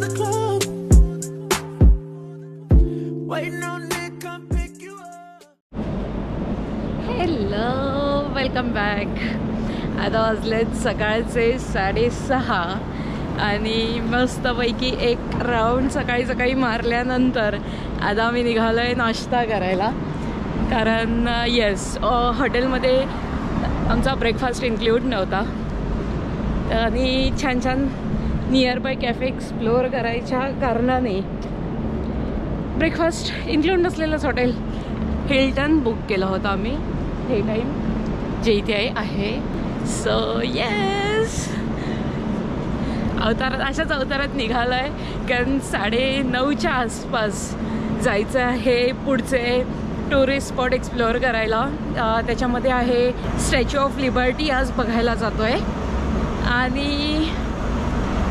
the club. Waiting on Nick, come pick you up. Hello, welcome back. आता वाजलेत सकाळचे 6:30 आणि मस्तपैकी एक राऊंड सकाळी सकाळी मारल्यानंतर आता आम्ही निघालो आहे नाश्ता करायला. कारण येस, हॉटेलमध्ये आमचा ब्रेकफास्ट इन्क्लूड नव्हता आणि छान छान नियर बाय कॅफे एक्सप्लोअर करायच्या कारणाने ब्रेकफास्ट इन्क्लूड नसलेलंच हॉटेल हिल्टन बुक केलं होतं आम्ही हे टाईम जे इथे आहे. सो येस, अशाच अवतारात निघालो आहे कारण 9:30च्या आसपास जायचं आहे पुढचे टुरिस्ट स्पॉट एक्सप्लोअर करायला. त्याच्यामध्ये आहे स्टॅच्यू ऑफ लिबर्टी. आज बघायला जातो आहे आणि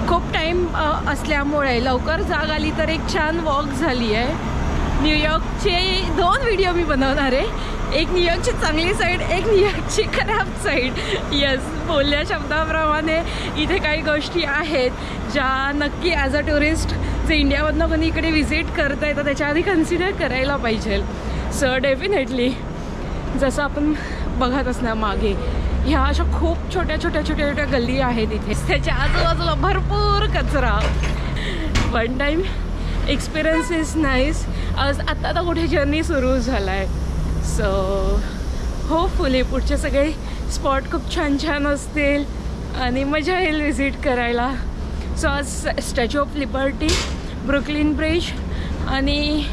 खूप टाईम असल्यामुळे लवकर जाग आली तर एक छान वॉक झाली आहे. न्यूयॉर्कचे 2 व्हिडिओ मी बनवणार आहे, एक न्यूयॉर्कची चांगली साईड, एक न्यूयॉर्कची खराब साईड. येस, बोलल्या शब्दाप्रमाणे इथे काही गोष्टी आहेत ज्या नक्की ॲज अ टुरिस्ट जे इंडियामधनं कोणी इकडे व्हिजिट करता येतं त्याच्या आधी कन्सिडर करायला पाहिजे. सो डेफिनेटली जसं आपण बघत असणार मागे ह्या अशा खूप छोट्या छोट्या छोट्या छोट्या गल्ली आहेत इथे, त्याच्या आजूबाजूला भरपूर कचरा. One time experience is nice. आत्ता आता कुठे जर्नी सुरू झाला आहे. सो होपफुली पुढचे सगळे स्पॉट खूप छान छान असतील आणि मजा येईल व्हिजिट करायला. सो आज statue of liberty, Brooklyn bridge आणि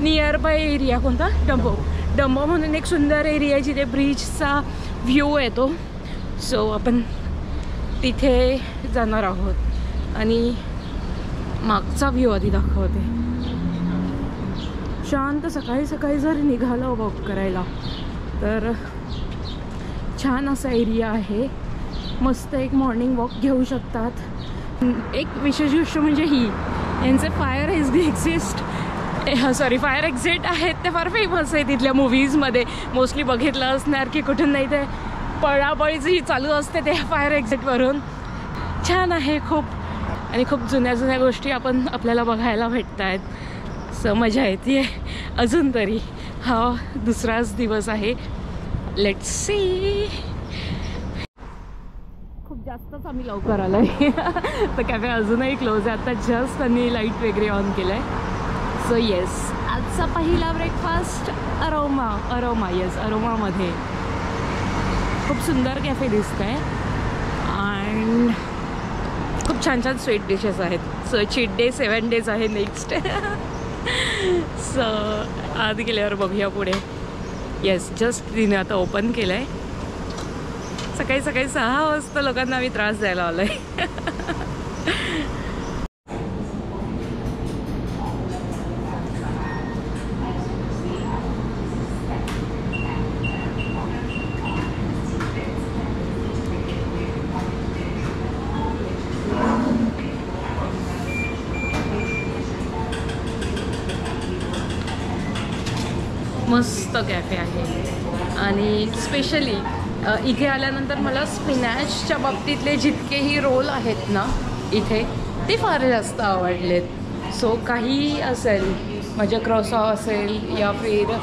नियर बाय एरिया कोणता डंबो म्हणून एक सुंदर एरिया आहे जिथे ब्रिजचा व्ह्यू येतो. सो आपण तिथे जाणार आहोत आणि मागचा व्ह्यू आधी दाखवते. शांत सकाळी सकाळी जर निघालं वॉक करायला तर छान असा एरिया आहे. मस्त एक मॉर्निंग वॉक घेऊ शकतात. एक विशेष गोष्ट म्हणजे ही यांचे फायर एक्झिट आहेत ते फार फेमस आहे तिथल्या मूवीजमध्ये. मोस्टली बघितलं असणार की कुठून नाही ते पळापळी जी चालू असते ते फायर एक्झिटवरून. छान आहे खूप आणि खूप जुन्या जुन्या गोष्टी आपल्याला बघायला भेटत आहेत. सो मजा येते अजून तरी. हा दुसराच दिवस आहे. Let's see. खूप जास्तच आम्ही लवकर आलो आहे तर कॅफे अजूनही क्लोज आहे. आता जस्ट त्यांनी लाईट वगैरे ऑन केलं आहे. सो येस, आजचा पहिला ब्रेकफास्ट अरोमा येस, अरोमामध्ये खूप सुंदर कॅफे दिसतं आहे आणि खूप छान छान स्वीट डिशेस आहेत. सो चीट डे 7 डेज आहे नेक्स्ट. सो आधी गेल्यावर बघूया पुढे. येस, जस्ट तिने आता ओपन केलं आहे. सकाळी सकाळी 6 वाजता लोकांना आम्ही त्रास द्यायला आलो आहे. मस्त कॅफे आहे आणि स्पेशली इथे आल्यानंतर मला स्पिनॅचच्या बाबतीतले जितकेही रोल आहेत ना इथे ते फार जास्त आवडलेत. सो काही असेल म्हणजे क्रॉसॉ असेल या फिर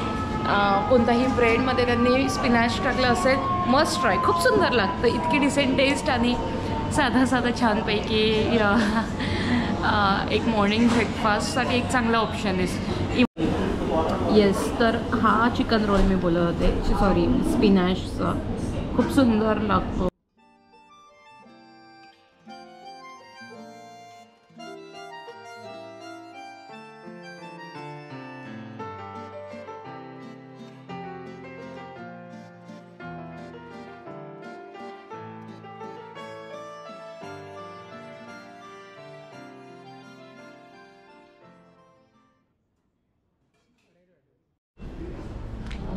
कोणताही ब्रेडमध्ये त्यांनी स्पिनॅच टाकलं असेल, मस्ट ट्राय. खूप सुंदर लागतं, इतकी डिसेंट टेस्ट आणि साधा छानपैकी एक मॉर्निंग ब्रेकफास्टसाठी एक चांगला ऑप्शन आहे. येस, तर हा चिकन रोल मी बोलत होते, सॉरी स्पिनॅचचा, खूप सुंदर लागतो.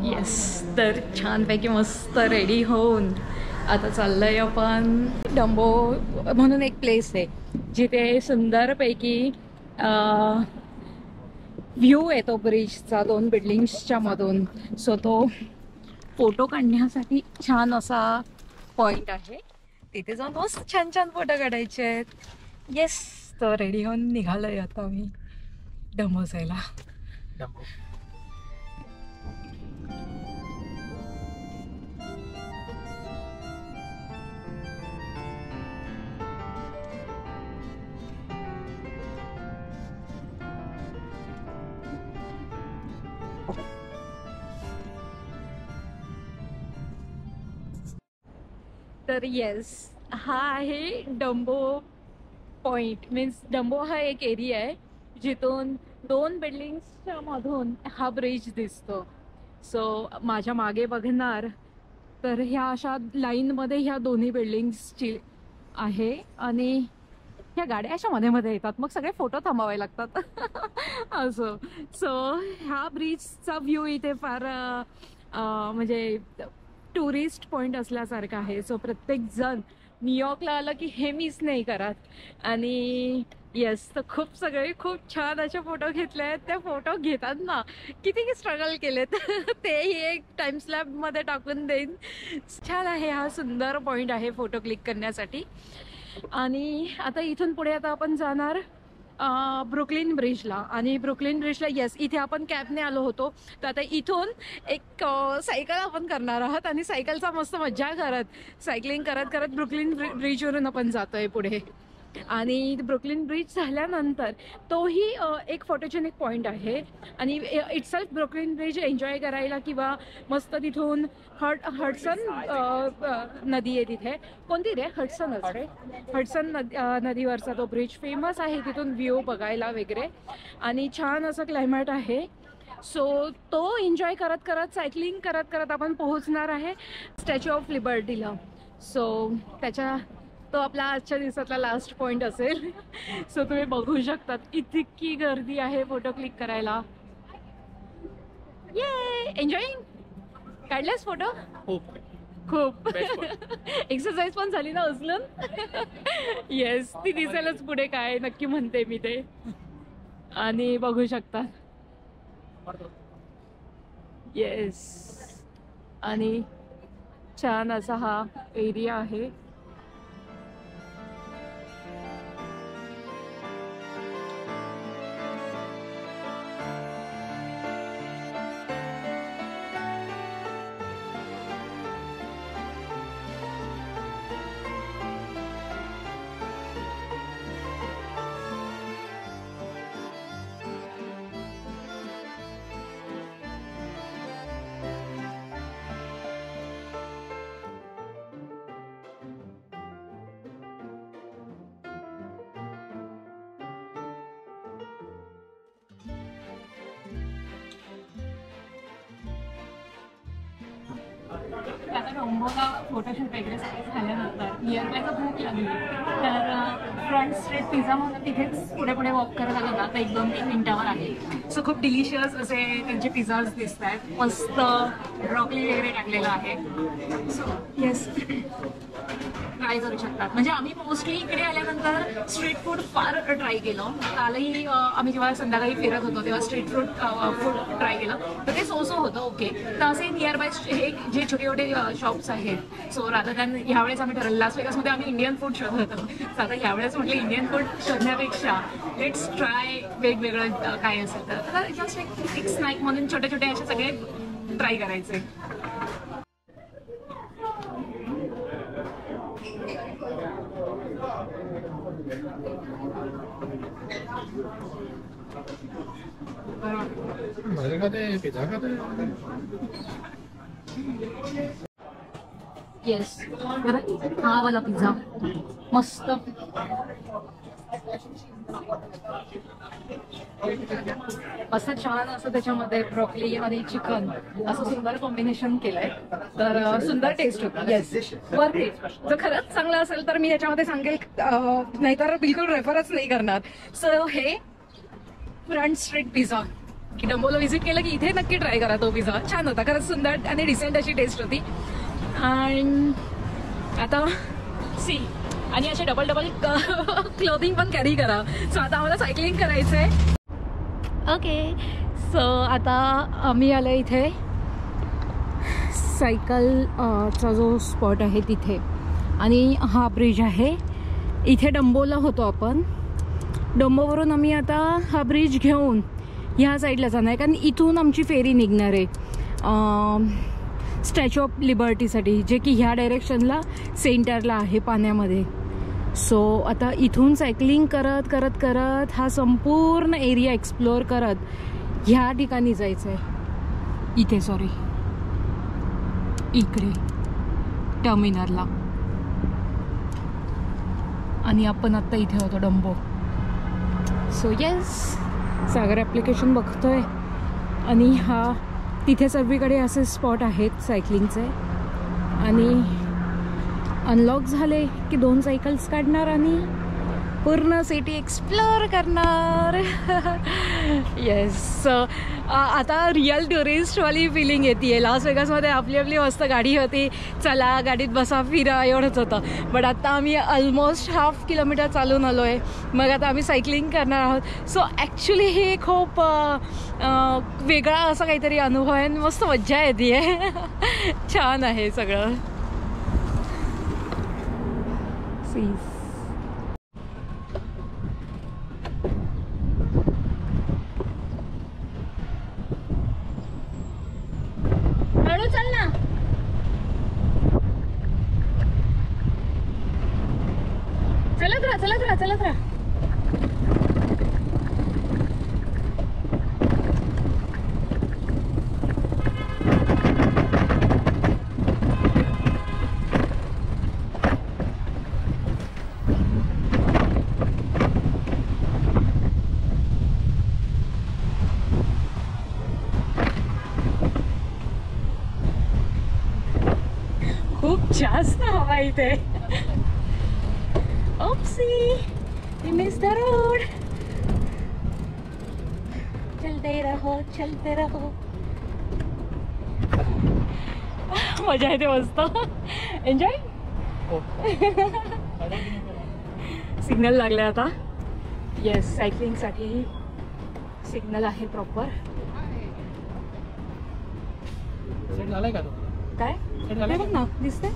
येस, तर छानपैकी मस्त रेडी होऊन आता चाललं आहे आपण. डंबो म्हणून एक प्लेस आहे जिथे सुंदरपैकी व्ह्यू येतो ब्रिजचा 2 बिल्डिंग्सच्या मधून. सो तो फोटो काढण्यासाठी छान असा पॉइंट आहे. तिथे जाऊन मस्त छान छान फोटो काढायचे आहेत. येस, मस्त रेडी होऊन निघालोय आता आम्ही डंबोसायला. तर येस, हा आहे डंबो पॉइंट. मीन्स डंबो हा एक एरिया आहे जिथून 2 बिल्डिंग्सच्या मधून हा ब्रिज दिसतो. सो माझ्या मागे बघणार तर ह्या अशा लाईनमध्ये ह्या दोन्ही बिल्डिंग्सची आहे आणि ह्या गाड्या अशा मध्ये मध्ये येतात, मग सगळे फोटो थांबवावे लागतात असं. सो ह्या ब्रिजचा व्ह्यू इथे फार म्हणजे टुरिस्ट पॉइंट असल्यासारखं आहे. सो प्रत्येक जण न्यूयॉर्कला आलं की हे मिस नाही करत. आणि येस, तर खूप सगळे खूप छान असे फोटो घेतले आहेत. त्या फोटो घेताना किती स्ट्रगल केलेत तेही एक टाइम स्लॅबमध्ये टाकून देईन. छान आहे, हा सुंदर पॉइंट आहे फोटो क्लिक करण्यासाठी. आणि आता इथून पुढे आता आपण जाणार ब्रुकलिन ब्रिजला. आणि ब्रुकलिन ब्रिजला येस, इथे आपण कॅबने आलो होतो, तर आता इथून एक सायकल आपण करणार आहोत आणि सायकलचा मस्त मज्जा करत सायकलिंग करत करत ब्रुकलिन ब्रिजवरून आपण जातोय पुढे. आणि ब्रुकलिन ब्रिज झाल्यानंतर तोही एक फोटोजेनिक पॉइंट आहे. आणि इटसेल्फ ब्रुकलिन ब्रिज एन्जॉय करायला किंवा मस्त तिथून हडसन नदी आहे तिथे. कोणती रे? हडसनच रे. हडसन नदीवरचा तो ब्रिज फेमस आहे, तिथून व्ह्यू बघायला वगैरे. आणि छान असं क्लायमेट आहे. सो तो एन्जॉय करत करत सायकलिंग करत करत आपण पोहोचणार आहे स्टॅच्यू ऑफ लिबर्टीला. सो तो आपला आजच्या दिवसातला लास्ट पॉइंट असेल. सो तुम्ही बघू शकतात इतकी गर्दी आहे फोटो क्लिक करायला. ये एन्जॉयिंग. काढलेस फोटो? खूप एक्सरसाइज पण झाली ना उचलून. येस, ती दिसेलच पुढे काय नक्की म्हणते मी ते. आणि बघू शकता येस, आणि छान असा हा एरिया आहे. आता डोंबोला फोटोशूट वगैरे सगळं झाल्यानंतर नियरबायचा भूक लागली तर फ्रंट स्ट्रीट पिझ्झा म्हणून तिथेच पुढे पुढे वॉक करत आलो ना, आता 1-2 मिनिटावर आहे. सो खूप डिलिशियस असे त्यांचे पिझ्झाज दिसत आहेत. मस्त ब्रॉकली वगैरे टाकलेलं आहे. सो येस, ट्राय करू शकतात. म्हणजे आम्ही मोस्टली इकडे आल्यानंतर स्ट्रीट फूड फार ट्राय केलं. कालही आम्ही जेव्हा संध्याकाळी फिरत होतो तेव्हा स्ट्रीट फूड ट्राय केलं, तर ते सो होतं ओके. तर असे नियरबाय हे जे छोटे छोटे शॉप्स आहेत. सो रादर दॅन ह्यावेळेस आम्ही ठरवलं लास वेगासमध्ये आम्ही इंडियन फूड शोधत होतो. तर आता ह्यावेळेस म्हटलं इंडियन फूड शोधण्यापेक्षा लेट्स ट्राय वेगवेगळं काय असेल तर जस्ट एक स्नॅक म्हणून छोटे छोटे असे सगळे ट्राय करायचे. येस, हा वाला पिझ्झा मस्त. असं छान असं त्याच्यामध्ये ब्रॉकली आणि चिकन असं सुंदर कॉम्बिनेशन केलंय, तर सुंदर टेस्ट होतं. Yes, worth it. जर खरंच चांगलं असेल तर मी याच्यामध्ये सांगेल, नाहीतर बिलकुल रेफरच नाही करणार. सो हे फ्रंट स्ट्रीट पिझ्झा की डंबोला व्हिजिट केलं की इथे नक्की ट्राय करा. तो पिझ्झा छान होता, खरंच सुंदर आणि डिसेंट अशी टेस्ट होती. आणि आता सी, आणि असे डबल क्लोथिंग पण कॅरी करा. सो आता आम्हाला सायकलिंग करायचंय. ओके, सो आता आम्ही आलो इथे सायकलचा जो स्पॉट आहे तिथे, आणि हा ब्रिज आहे. इथे डंबोला होतो आपण डोंबोवरून आम्ही आता हा ब्रिज घेऊन ह्या साईडला जाणार आहे, कारण इथून आमची फेरी निघणार आहे स्टॅच्यू ऑफ लिबर्टीसाठी, जे की ह्या डायरेक्शनला सेंटरला आहे पाण्यामध्ये. सो आता इथून सायकलिंग करत करत करत हा संपूर्ण एरिया एक्सप्लोअर करत ह्या ठिकाणी जायचं आहे. इथे सॉरी इकडे टर्मिनलला. आणि आपण आत्ता इथे होतो डंबो. सो येस, सागर ॲप्लिकेशन बघतोय आणि हा तिथे सर्वीकडे असे स्पॉट आहेत सायकलिंगचे. आणि अनलॉक झाले की 2 सायकल्स काढणार आणि पूर्ण सिटी एक्सप्लोअर करणार. येस, आता रिअल टुरिस्टवाली फिलिंग येते. लॉस वेगासमध्ये आपली आपली मस्त गाडी होती, चला गाडीत बसा फिरा एवढंच होतं. बट आता आम्ही ऑलमोस्ट 1/2 किलोमीटर चालून आलो आहे. मग आता आम्ही सायकलिंग करणार आहोत. सो ॲक्च्युली हे खूप वेगळा असा काहीतरी अनुभव आहे. मस्त मज्जा येते आहे. छान आहे सगळं. सीस चल ना. चलत राहा चलत राहा चलत राहा. खूप जास्त हवा इथे. ओप्सी, we missed the road. चलते रहो चलते रहो. मजा येते मस्त. एन्जॉय. सिग्नल लागले आता. येस, सायकलिंगसाठी सिग्नल आहे प्रॉपर. झालाय का तो? काय बघ ना, दिसतंय.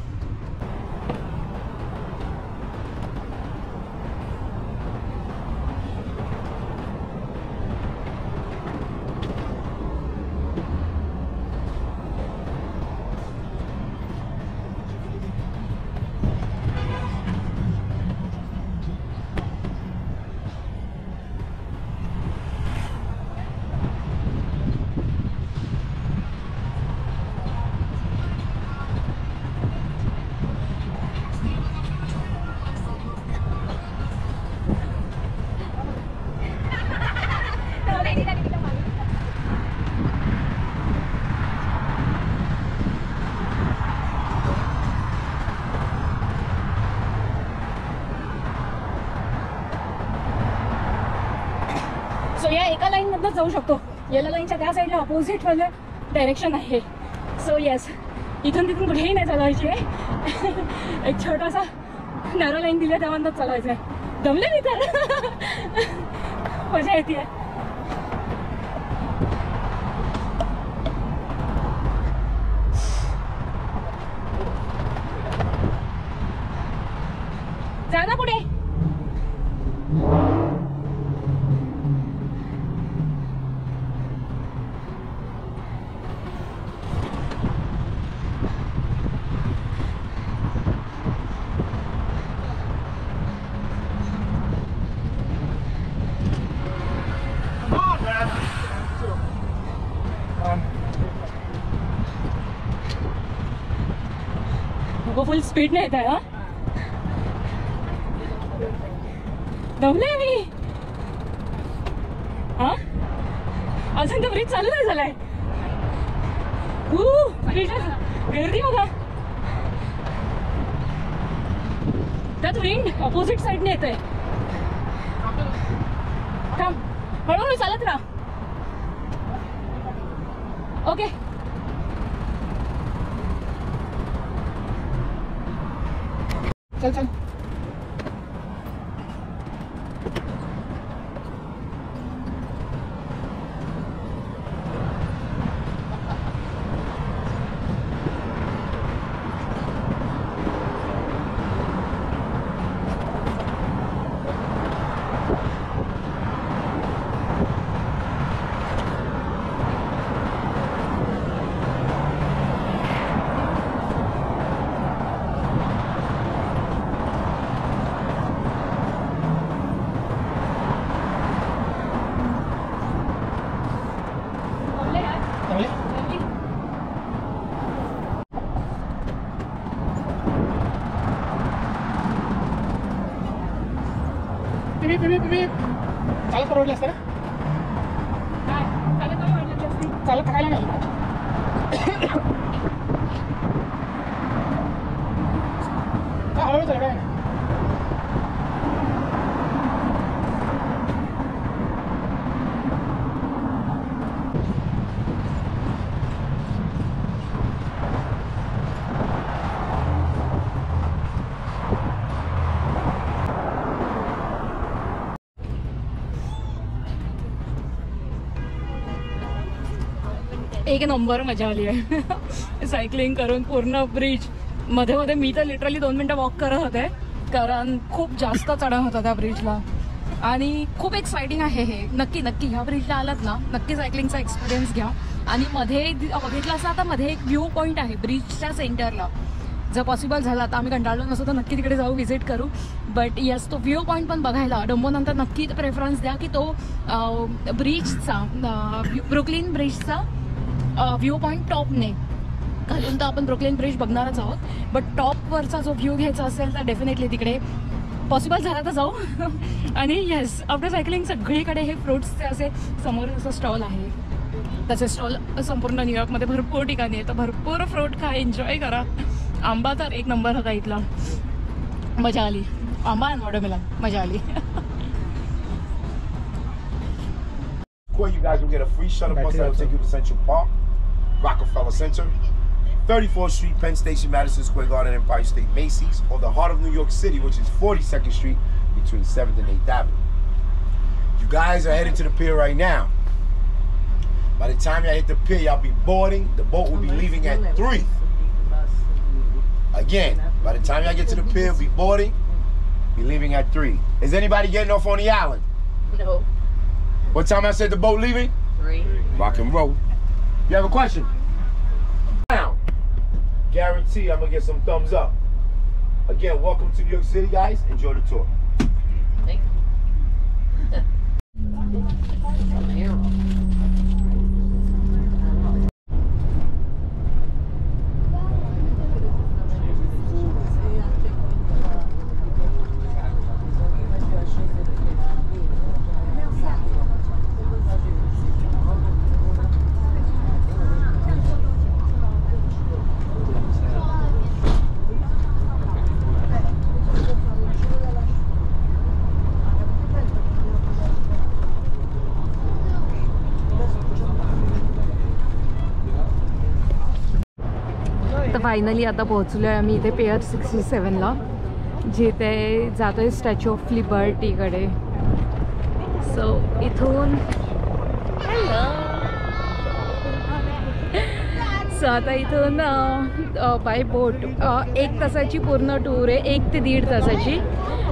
सो या एका लाईन मधनं जाऊ शकतो. येलो लाईनच्या त्या साईडला अपोजिट वाले डायरेक्शन आहे. सो येस, इथून तिथून कुठेही नाही चालवायची आहे. एक छोटासा नॅरो लाईन दिली त्यामधूनच चालवायचं आहे. दमले मी तर. मजा येते. जा ना पुढे. फुल स्पीड नाही येत आहे. हा, दमले मी. हा, अजून तर ब्रिज चालू नाही झालाय. गर्दी बघा. त्यात विंड अपोजिट साईडने येत आहे. थांब, हळूहळू चालत राहा. ओके. चल चल. चालत परवडलं असतं ना? चालत खायला नाही. हळूहळू चला काय. एक नंबर मजा आली आहे सायकलिंग करून पूर्ण ब्रिज मध्ये मध्ये. मी तर लिटरली 2 मिनटं वॉक करत होते कारण खूप जास्त चढा होता त्या ब्रिजला आणि खूप एक्साइटिंग आहे हे. नक्की नक्की ह्या ब्रिजला आलात ना, नक्की सायकलिंगचा एक्सपिरियन्स घ्या. आणि मध्ये बघितलं असं आता मध्ये एक व्ह्यू पॉईंट आहे ब्रिजच्या सेंटरला. जर पॉसिबल झाला तर आम्ही कंटाळलो नसतो तर नक्की तिकडे जाऊ, व्हिजिट करू. बट यस, तो व्ह्यू पॉईंट पण बघायला डंबोनंतर नक्की प्रेफरन्स द्या की तो ब्रिजचा ब्रुकलिन ब्रिजचा व्ह्यू पॉईंट टॉपने घालून तर आपण ब्रुकलिन ब्रिज बघणारच आहोत. बट टॉपवरचा जो व्ह्यू घ्यायचा असेल तर डेफिनेटली तिकडे पॉसिबल झाला तर जाऊ. आणि येस, आफ्टर सायकलिंग सगळीकडे हे फ्रूट्सचे असे समोर असं स्टॉल आहे. त्याचे स्टॉल संपूर्ण न्यूयॉर्कमध्ये भरपूर ठिकाणी आहे. तर भरपूर फ्रूट खा, एन्जॉय करा. आंबा तर एक नंबर होता इथला, मजा आली. आंबा आणि वॉटरमेलन मजा आली. You guys will get a free shuttle bus that will take you to Central Park, Rockefeller Center, 34th Street, Penn Station, Madison Square Garden, Empire State, Macy's, or the heart of New York City, which is 42nd Street between 7th and 8th Avenue. You guys are headed to the pier right now. By the time y'all hit the pier, y'all be boarding. The boat will be leaving at 3. Again, by the time y'all get to the pier, be boarding, be leaving at 3. Is anybody getting off on the island? No. What time I said the boat leaving? 3. Rock and roll. You have a question? Now, guarantee I'm gonna get some thumbs up. Again, welcome to New York City, guys. Enjoy the tour. Thank you. Finally आता पोहोचलो आहे आम्ही इथे pier 67ला, जिथे जातो आहे statue of लिबर्टीकडे. So इथून so आता इथून बाय बोट 1 तासाची पूर्ण टूर आहे, 1 ते 1.5 तासाची.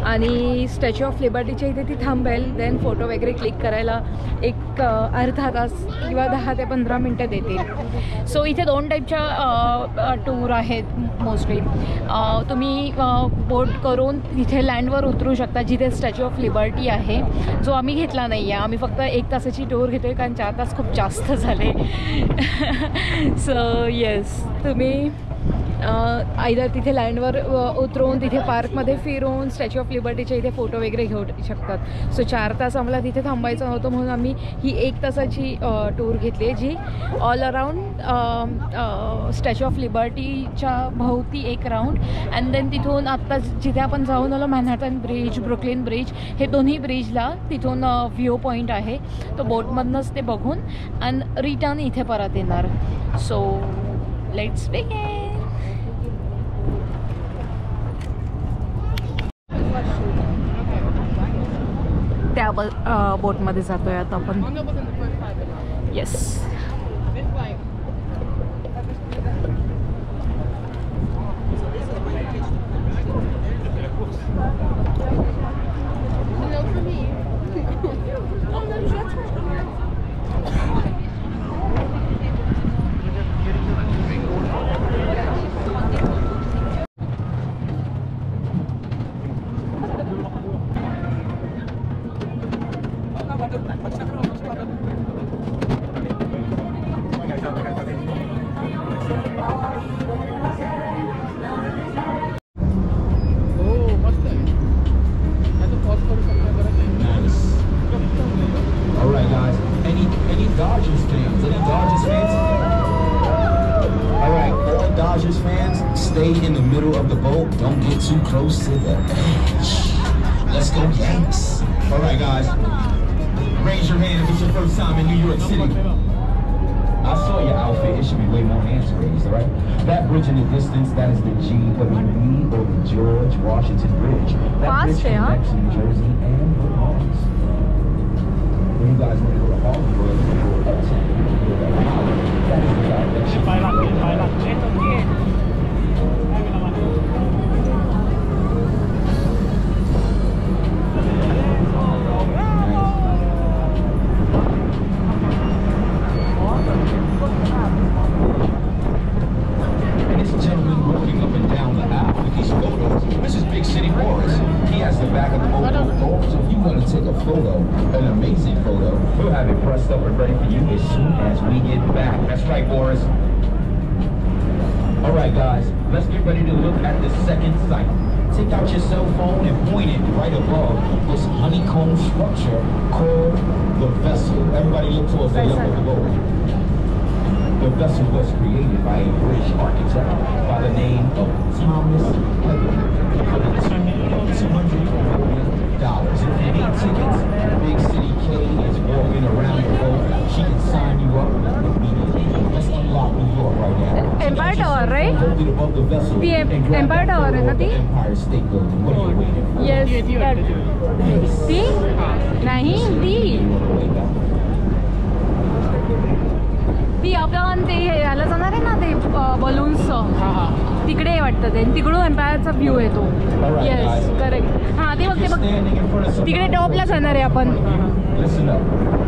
आणि स्टॅच्यू ऑफ लिबर्टीच्या इथे ती थांबेल. देन फोटो वगैरे क्लिक करायला एक अर्धा तास किंवा 10 ते 15 मिनटं देतील. सो इथे 2 टाईपच्या टूर आहेत मोस्टली. तुम्ही बोट करून तिथे लँडवर उतरू शकता जिथे स्टॅच्यू ऑफ लिबर्टी आहे, जो आम्ही घेतला नाही आहे. आम्ही फक्त 1 तासाची टूर घेतो आहे कारण 4 तास खूप जास्त झाले. सो येस, तुम्ही आयदर तिथे लँडवर उतरून तिथे पार्कमध्ये फिरून स्टॅच्यू ऑफ लिबर्टीच्या इथे फोटो वगैरे घेऊ शकतात. सो 4 तास आम्हाला तिथे थांबायचं होतं म्हणून आम्ही ही 1 तासाची टूर घेतली आहे, जी ऑल अराउंड स्टॅच्यू ऑफ लिबर्टीच्या भोवती एक राऊंड. अँड देन तिथून आत्ता जिथे आपण जाऊन आलो मॅनहॅटन ब्रिज, ब्रुकलिन ब्रिज, हे दोन्ही ब्रिजला तिथून व्ह्यू पॉईंट आहे. तो बोटमधनंच ते बघून अँड रिटर्न इथे परत येणार. So let's begin. त्या बोटमध्ये जातोय आता आपण. Yes, Don't get too close to the edge. Let's go Yanks. All right, guys. Raise your hand if it's your first time in New York City. I saw your outfit. It should be way more hands raised, all right? That bridge in the distance, that is the GWB or the George Washington Bridge. That bridge connects New Jersey and Vermont. When you guys want to go to Hollywood, you go uptown, you go to Howard. That is the direction. ไปหลักเช็คตรงนี้ให้เวลามา And this gentleman walking up and down the aisle with these photos, this is Big City Morris. He has the back of the photo. So if you want to take a photo, an amazing photo, we'll have it pressed up and ready for you as soon as we get back. That's right, Morris. All right, guys, let's get ready to look at the second site. Take out your cell phone and point it right above this honeycomb structure called the vessel. Everybody look towards the yellow below. The vessel was created by a British architect by the name of Thomas Heatherwick for $200 million. If you need tickets, Big City K is walking around the road. She can sign you up immediately. Let's unlock New York right now. Empire Tower, right? Hold it above the vessel. The Empire Tower, and na the ती? Empire State Building. What are you waiting for? Yes. ती? नाही ती. ती आपण ते याला जाणार आहे ना ते बलून्सचं तिकडे वाटतं ते तिकडून एम्पायरचा व्ह्यू येतो. Yes correct. हां ते बघ ते बघ तिकडे टॉपला जाणार आहे आपण. Listen up.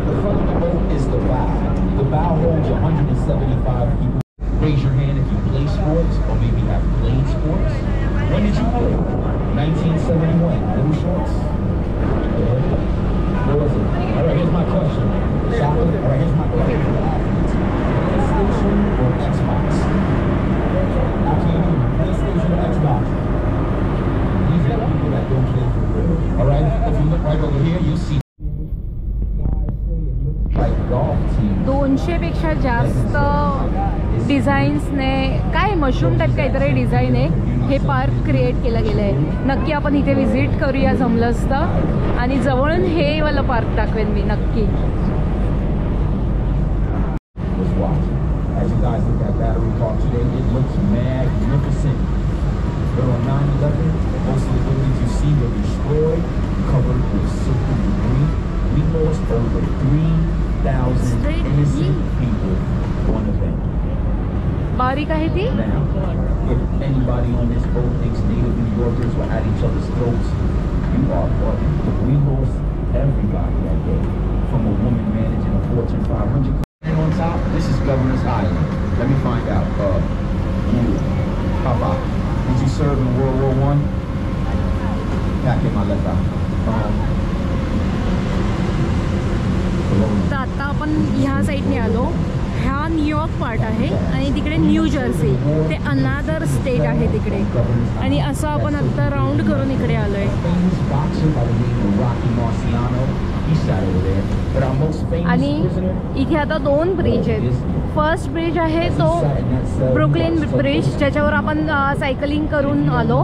The front of the boat is the bow. The bow holds 175 people. Raise your hand if you play sports or maybe have played sports. When did you play? 1971. Blue shorts? What was it? All right, here's my question. Soccer? All right, here's my question. PlayStation or Xbox? After you, PlayStation or Xbox? These are the people that don't play for real. All right, if you look right over here, you'll see like golf teams. 200 पेक्षा जास्त डिझाईन्सने काय mushroom type काहीतरी design आहे हे park create केलं गेलं आहे. नक्की आपण इथे व्हिजिट करूया जमलं असतं आणि जवळून हे वाला पार्क दाखवेन मी नक्की. As you guys look at Battery Park today, it looks magnificent. But on 9/11, most of the buildings you see were destroyed, covered with silky debris. We lost over 3,000 innocent people on the event. बारीक आहे ती. Now, if anybody on this boat thinks native New Yorkers were at each other's throats, you are bugging. We lost everybody that day, from a woman managing a Fortune 500. And on top, this is Governor's Island. Let me find out. You, Papa, did you serve in World War I? Back in my left eye. तर आता आपण ह्या साईडने आलो. ह्या New York part आहे आणि तिकडे न्यू जर्सी ते अनादर स्टेट आहे तिकडे आणि असं आपण आत्ता राऊंड करून इकडे आलो आहे. आणि इथे आता 2 ब्रिज आहेत. फर्स्ट ब्रिज आहे तो ब्रुकलिन ब्रिज ज्याच्यावर आपण सायकलिंग करून आलो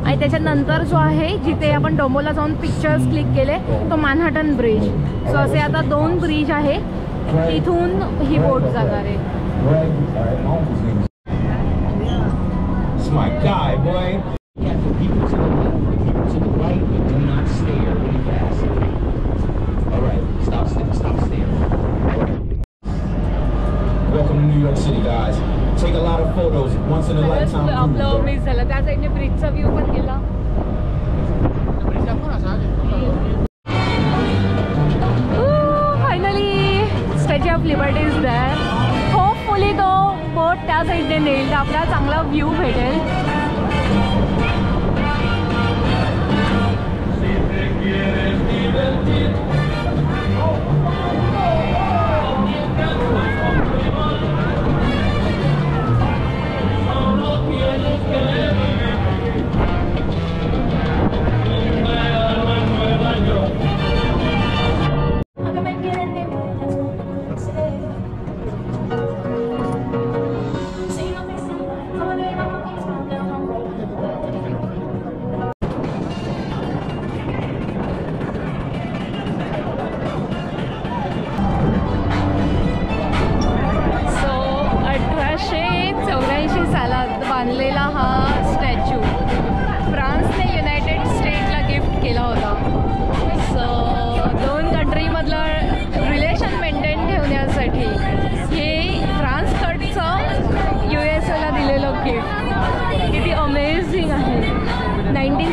आणि त्याच्यानंतर जो आहे जिथे आपण डोंबोला जाऊन पिक्चर्स क्लिक केले तो मॅनहॅटन ब्रिज. सो असे आता 2 ब्रिज आहे तिथून ही बोट जाणार आहे. My guy, boy. For people to the left, people to the right, but do not stare really fast. All right, stop staring. Welcome to New York City, guys. Take a lot of photos once in a lifetime. आपलं miss झालं त्या साईडने ब्रिजचा view पण गेला. Finally Statue of Liberty is there. Hopefully तो boat त्या साईडने नेईल तर आपल्याला चांगला व्ह्यू भेटेल.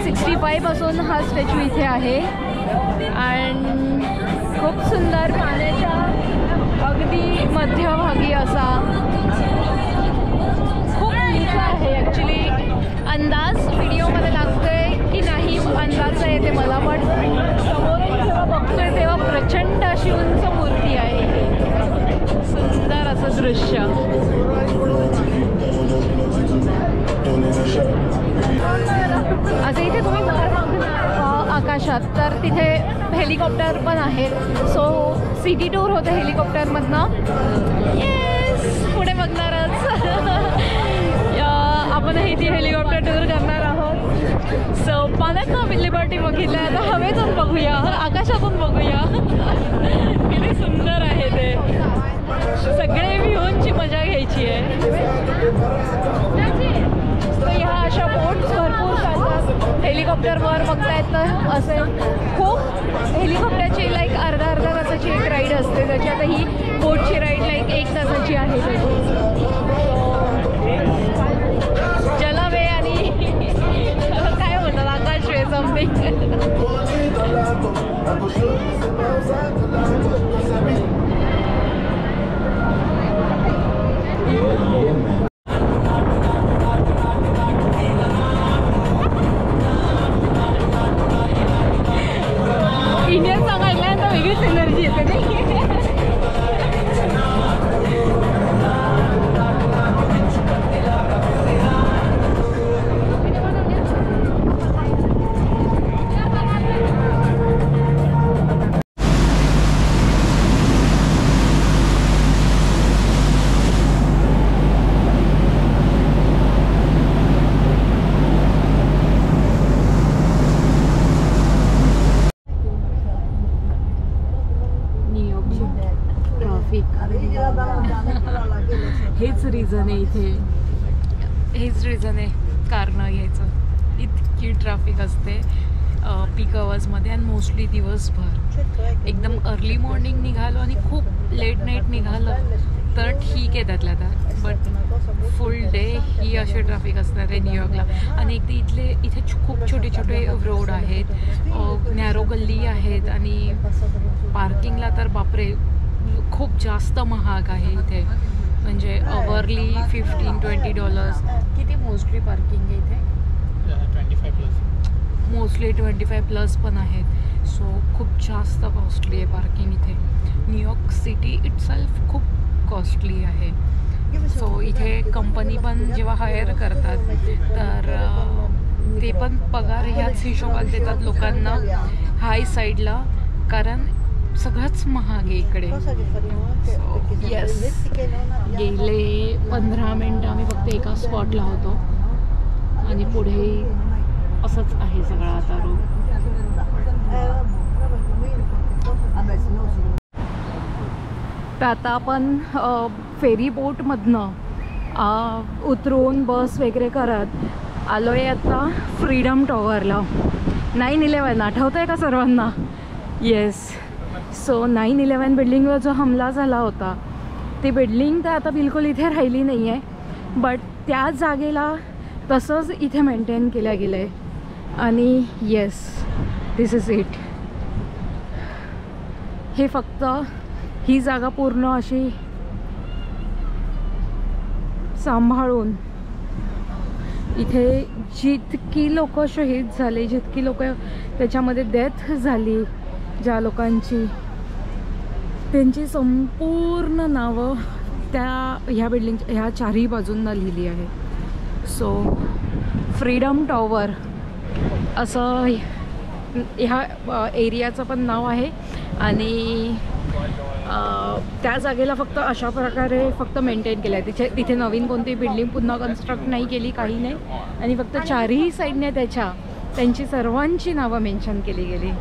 1965 पासून हा स्टॅच्यू इथे आहे आणि खूप सुंदर पाण्याच्या अगदी मध्यभागी असा खूप उंच आहे. ॲक्च्युली अंदाज व्हिडिओमध्ये लागतोय की नाही अंदाज येते मला, पण समोरून जेव्हा बघतोय तेव्हा प्रचंड अशी उंच मूर्ती आहे. सुंदर असं दृश्य. असं इथे तुम्ही आकाशात तर तिथे हेलिकॉप्टर पण आहेत. सो सिटी टूर होतं हेलिकॉप्टरमधनं. येस पुढे बघणारच आपणही ती हेलिकॉप्टर टूर करणार आहोत. सो पाण्यातनं लिबर्टी बघितलं, आता हवेतून बघूया, आकाशातून बघूया. किती सुंदर आहे ते. सगळे व्ह्यूंची मजा घ्यायची आहे. तर ह्या अशा बोट्स भरपूर चालतात. हेलिकॉप्टरवर बघता येतं असे खूप. हेलिकॉप्टरची लाईक अर्धा तासाची एक राईड असते, त्याच्यात ही बोटची राईड लाईक 1 तासाची आहे त्याची. जलवे आणि काय म्हणतात आकाशवे समथिंग. इंडियन सॉंग ऐकल्यानंतर वेगळीच एनर्जी येते नाही. हेच रिझन आहे इथे, हेच रिझन आहे कारण घ्यायचं. इतकी ट्रॅफिक असते पीक अवर्समध्ये आणि मोस्टली दिवसभर. एकदम अर्ली मॉर्निंग निघालो आणि खूप लेट नाईट निघालं तर ठीक आहे त्यातल्या त्यात, बट फुल डे ही अशी ट्रॅफिक असणार आहे न्यूयॉर्कला. आणि एक तर इथे खूप छोटे छोटे रोड आहेत, नॅरो गल्ली आहेत आणि पार्किंगला तर बापरे खूप जास्त महाग आहे इथे. म्हणजे अवरली $15-20. किती मोस्टली पार्किंग आहे इथे? 25+. मोस्टली 25+ पण आहेत. सो खूप जास्त कॉस्टली आहे पार्किंग इथे. न्यूयॉर्क सिटी इटसेल्फ खूप कॉस्टली आहे. सो इथे कंपनी पण जेव्हा हायर करतात तर ते पण पगार ह्याच हिशोबात देतात लोकांना हाय साईडला, कारण सगळंच महाग आहे इकडे. येस, गेले 15 मिनटं आम्ही फक्त एका स्पॉटला होतो आणि पुढे असंच आहे सगळं आता रोड. तर आता आपण फेरी बोटमधनं उतरून बस वगैरे करत आलो आहे आता फ्रीडम टॉवरला. 9/11 आठवतं आहे का सर्वांना? येस. सो 9/11 बिल्डिंगवर जो हमला झाला होता ती बिल्डिंग तर आता बिलकुल इथे राहिली नाही आहे, बट त्या जागेला तसंच इथे मेंटेन केलं गेलं आहे. आणि येस, दिस इज इट. हे फक्त ही जागा पूर्ण अशी सांभाळून इथे जितकी लोक शहीद झाले, जितकी लोक त्याच्यामध्ये डेथ झाली, ज्या लोकांची, त्यांची संपूर्ण नावं ह्या बिल्डिंगच्या ह्या चारही बाजूंना लिहिली आहे. सो फ्रीडम टॉवर असं ह्या एरियाचं पण नाव आहे. आणि त्या जागेला फक्त अशा प्रकारे फक्त मेंटेन केलं आहे. तिथे नवीन कोणती बिल्डिंग पुन्हा कन्स्ट्रक्ट नाही केली, काही नाही. आणि फक्त चारही साईडने त्यांची सर्वांची नावं मेन्शन केली गेली.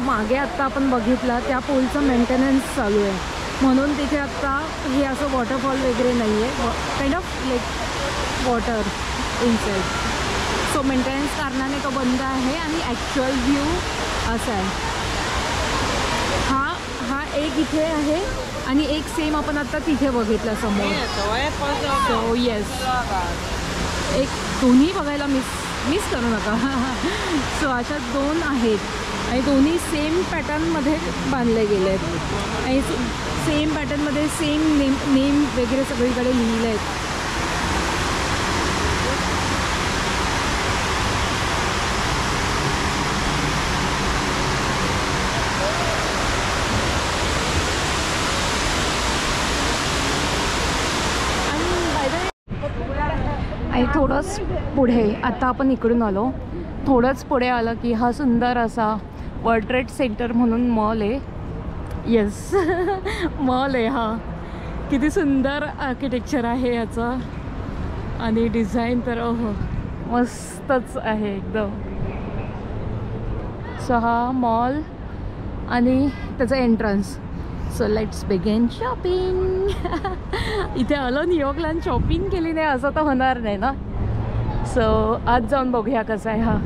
मागे आत्ता आपण बघितला त्या पूलचं मेंटेनन्स चालू आहे, म्हणून तिथे आत्ता हे असं वॉटरफॉल वगैरे नाही आहे, kind of like water inside. So maintenance कारणाने तो बंद आहे आणि ॲक्च्युअल व्ह्यू असा आहे. हा एक इथे आहे आणि एक सेम आपण आत्ता तिथे बघितला समोर. सो येस, एक दोन्ही बघायला मिस करू नका. सो अशा 2 आहेत आणि दोन्ही सेम पॅटर्नमध्ये बांधले गेले आहेत आणि सेम पॅटर्नमध्ये सेम नेम वगैरे सगळीकडे लिहिलं आहेत. आणि थोडंच पुढे आता आपण इकडून आलो, थोडंच पुढे आलं की हा सुंदर असा वर्ल्ड ट्रेड सेंटर म्हणून मॉल आहे. येस मॉल आहे हा. किती सुंदर आर्किटेक्चर आहे याचं आणि डिझाईन तर ओहो मस्तच आहे एकदम. सो हा मॉल आणि त्याचं entrance. So let's begin shopping. इथे आलो न्यूयॉर्कला आणि शॉपिंग केली नाही असं तर होणार नाही ना. सो आज जाऊन बघूया कसा आहे हा.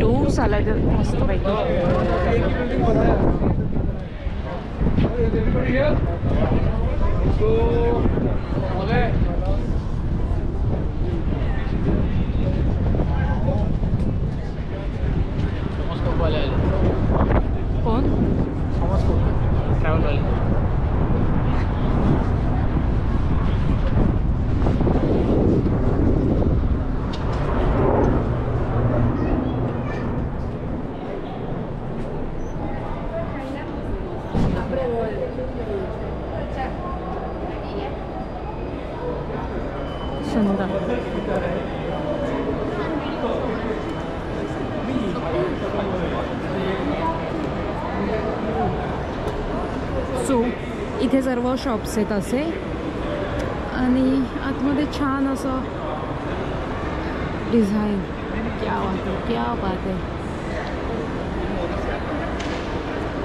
टूर्स आला मस्त पैकी. कोण ट्रॅव्हल सुंदर. सो इथे सर्व शॉप्स आहेत असे आणि आतमध्ये छान असं डिझाईन. क्या बात है, क्या बात है.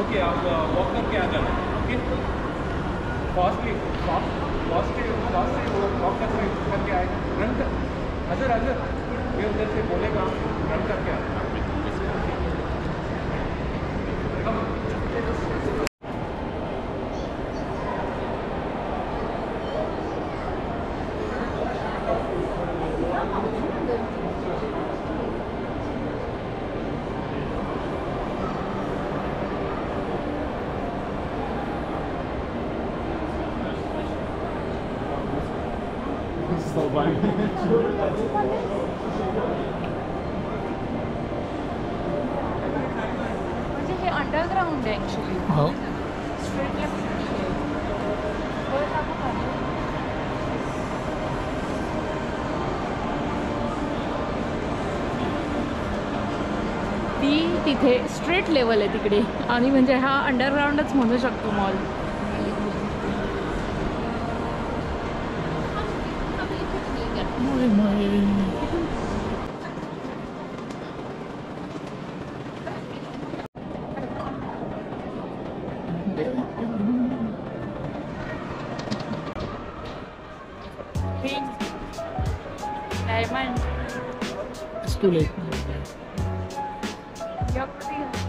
ओके आप वॉक करके आ जाना. ओके फास्टली वॉक करके आएगा. रन कर अजर ये उधर से बोलेगा रन करके आ. म्हणजे हे अंडरग्राउंड आहे ॲक्च्युली. हो ती तिथे स्ट्रीट लेवल आहे तिकडे आणि म्हणजे हा अंडरग्राउंडच म्हणू शकतो mall. Diamond It's too late. Yup.